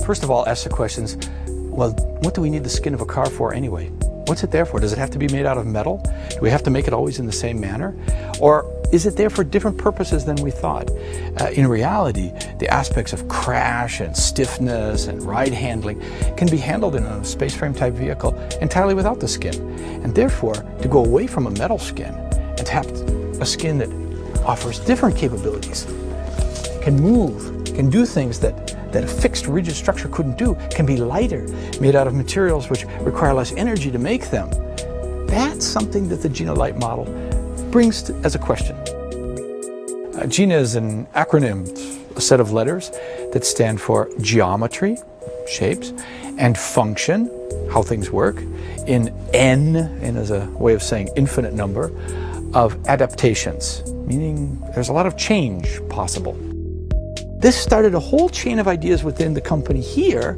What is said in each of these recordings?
First of all, ask the questions, well, what do we need the skin of a car for anyway? What's it there for? Does it have to be made out of metal? Do we have to make it always in the same manner? Or is it there for different purposes than we thought? In reality, the aspects of crash and stiffness and ride handling can be handled in a space frame type vehicle entirely without the skin. And therefore, to go away from a metal skin and to have a skin that offers different capabilities, can move, can do things that a fixed rigid structure couldn't do, can be lighter, made out of materials which require less energy to make them. That's something that the Gina Light model brings as a question. Gina is an acronym, a set of letters that stand for geometry, shapes, and function, how things work, in N as a way of saying infinite number, of adaptations, meaning there's a lot of change possible. This started a whole chain of ideas within the company here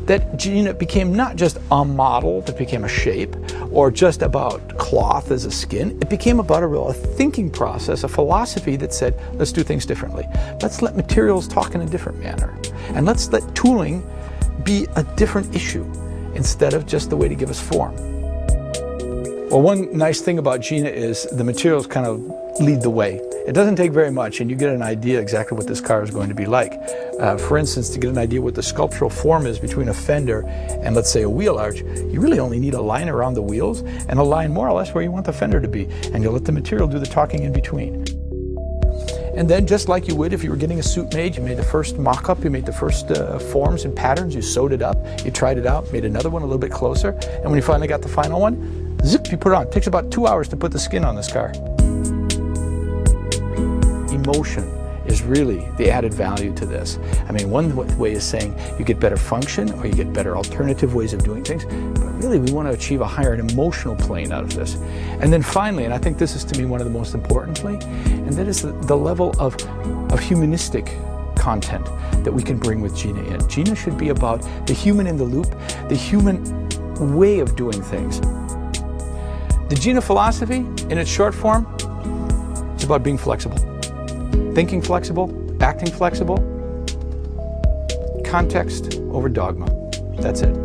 that Gina became not just a model that became a shape or just about cloth as a skin. It became about a thinking process, a philosophy that said, let's do things differently. Let's let materials talk in a different manner. And let's let tooling be a different issue instead of just the way to give us form. Well, one nice thing about Gina is the materials kind of lead the way. It doesn't take very much and you get an idea exactly what this car is going to be like. For instance, to get an idea what the sculptural form is between a fender and, let's say, a wheel arch, you really only need a line around the wheels and a line more or less where you want the fender to be, and you'll let the material do the talking in between. And then, just like you would if you were getting a suit made, you made the first mock-up, you made the first forms and patterns, you sewed it up, you tried it out, made another one a little bit closer, and when you finally got the final one, zip, you put it on. It takes about 2 hours to put the skin on this car. Emotion is really the added value to this. I mean, one way is saying you get better function or you get better alternative ways of doing things, but really we want to achieve a higher emotional plane out of this. And then finally, and I think this is to me one of the most importantly, and that is the level of humanistic content that we can bring with Gina in. Gina should be about the human in the loop, the human way of doing things. The Gina philosophy, in its short form, is about being flexible. Thinking flexible, acting flexible, context over dogma. That's it.